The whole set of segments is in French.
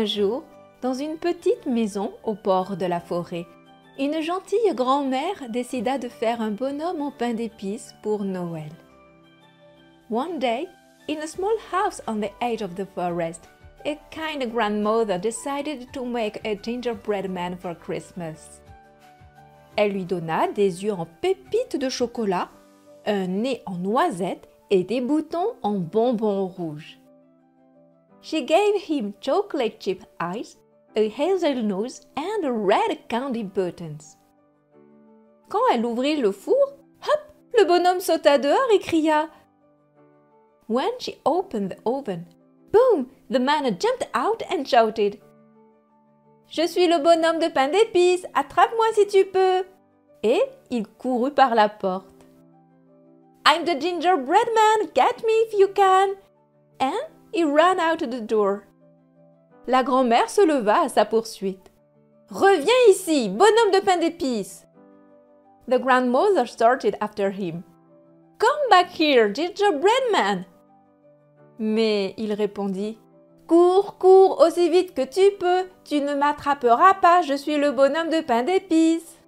Un jour, dans une petite maison au bord de la forêt, une gentille grand-mère décida de faire un bonhomme en pain d'épices pour Noël. One day, in a small house on the edge of the forest, a kind grandmother decided to make a gingerbread man for Christmas. Elle lui donna des yeux en pépites de chocolat, un nez en noisettes et des boutons en bonbons rouges. She gave him chocolate chip eyes, a hazel nose and red candy buttons. Quand elle ouvrit le four, hop, le bonhomme sauta dehors et cria. When she opened the oven, boom, the man jumped out and shouted. Je suis le bonhomme de pain d'épices, attrape-moi si tu peux. Et il courut par la porte. I'm the gingerbread man, get me if you can. And he ran out the door. La grand-mère se leva à sa poursuite. Reviens ici, bonhomme de pain d'épices. The grandmother started after him. Come back here, gingerbread man. Mais il répondit. Cours, cours aussi vite que tu peux, tu ne m'attraperas pas, je suis le bonhomme de pain d'épices.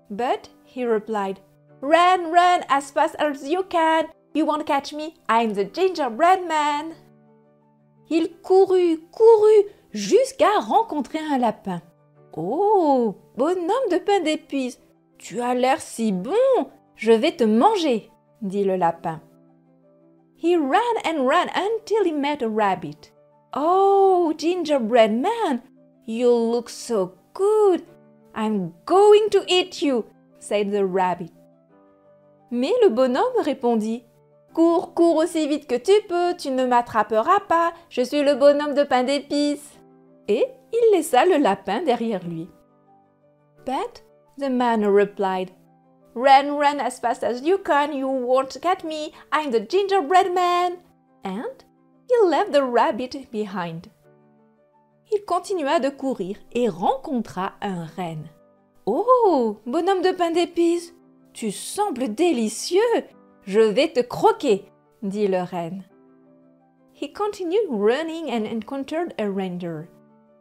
But he replied, Run, run as fast as you can, you won't catch me, I'm the gingerbread man. Il courut, jusqu'à rencontrer un lapin. Oh, bonhomme de pain d'épices, tu as l'air si bon, je vais te manger, dit le lapin. He ran and ran until he met a rabbit. Oh, gingerbread man, you look so good. I'm going to eat you, said the rabbit. Mais le bonhomme répondit, Cours, cours aussi vite que tu peux, tu ne m'attraperas pas, je suis le bonhomme de pain d'épices. Et il laissa le lapin derrière lui. But the man replied, Run, run as fast as you can, you won't get me, I'm the gingerbread man. And he left the rabbit behind. Il continua de courir et rencontra un renne. Oh, bonhomme de pain d'épices, tu sembles délicieux, je vais te croquer, dit le renne. He continued running and encountered a reindeer.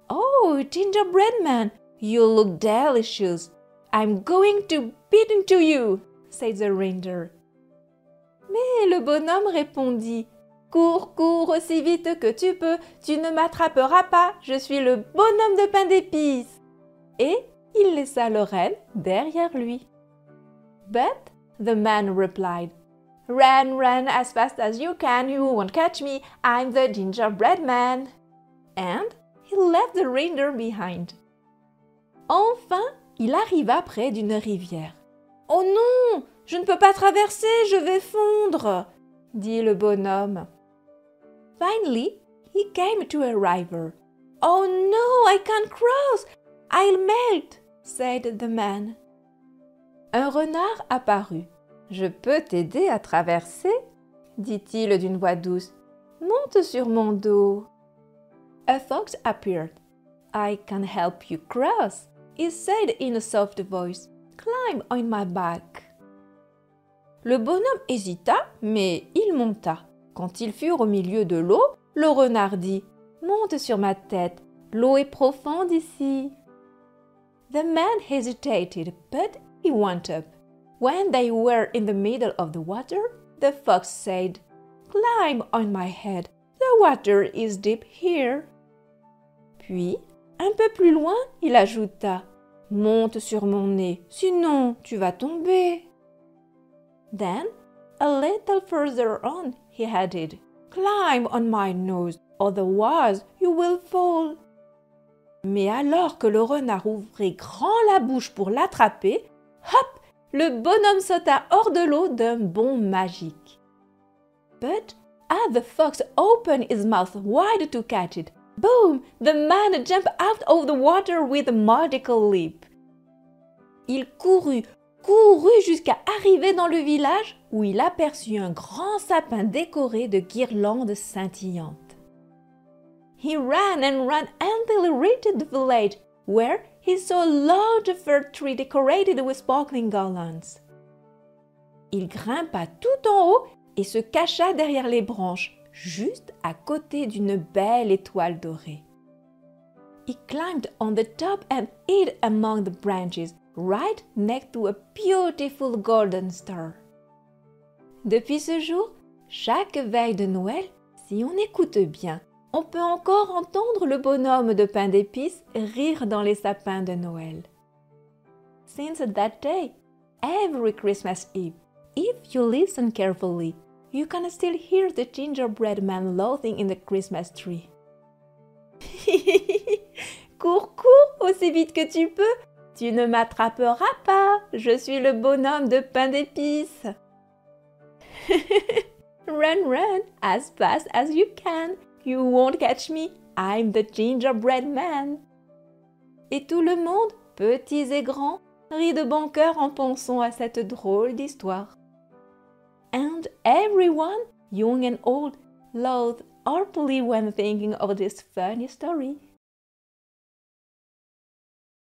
Oh, gingerbread man, you look delicious. I'm going to bite into you, said the reindeer. Mais le bonhomme répondit, Cours, cours aussi vite que tu peux, tu ne m'attraperas pas, je suis le bonhomme de pain d'épices. Et il laissa le renne derrière lui. But the man replied, Run, run as fast as you can, you won't catch me, I'm the gingerbread man. And he left the reindeer behind. Enfin, il arriva près d'une rivière. Oh non, je ne peux pas traverser, je vais fondre, dit le bonhomme. Finally, he came to a river. Oh no, I can't cross, I'll melt, said the man. Un renard apparut. Je peux t'aider à traverser, dit-il d'une voix douce. Monte sur mon dos. A fox appeared. I can help you cross, he said in a soft voice. Climb on my back. Le bonhomme hésita, mais il monta. Quand ils furent au milieu de l'eau, le renard dit « Monte sur ma tête, l'eau est profonde ici. » The man hesitated, but he went up. When they were in the middle of the water, the fox said, Climb on my head, the water is deep here. Puis, un peu plus loin, il ajouta, Monte sur mon nez, sinon tu vas tomber. Then, a little further on, he added, Climb on my nose, otherwise you will fall. Mais alors que le renard ouvrit grand la bouche pour l'attraper, hop, le bonhomme sauta hors de l'eau d'un bond magique. But as the fox opened his mouth wide to catch it, boom, the man jumped out of the water with a magical leap. Il courut jusqu'à arriver dans le village où il aperçut un grand sapin décoré de guirlandes scintillantes. He ran and ran until he reached the village, where he saw a large fir tree decorated with sparkling garlands. Il grimpa tout en haut et se cacha derrière les branches, juste à côté d'une belle étoile dorée. He climbed on the top and hid among the branches, right next to a beautiful golden star. Depuis ce jour, chaque veille de Noël, si on écoute bien, on peut encore entendre le bonhomme de pain d'épices rire dans les sapins de Noël. Since that day, every Christmas Eve, if you listen carefully, you can still hear the gingerbread man laughing in the Christmas tree. Cours, cours, aussi vite que tu peux. Tu ne m'attraperas pas. Je suis le bonhomme de pain d'épices. Run, run, as fast as you can. You won't catch me. I'm the gingerbread man. Et tout le monde, petits et grands, rit de bon cœur en pensant à cette drôle d'histoire. And everyone, young and old, laughed heartily when thinking of this funny story.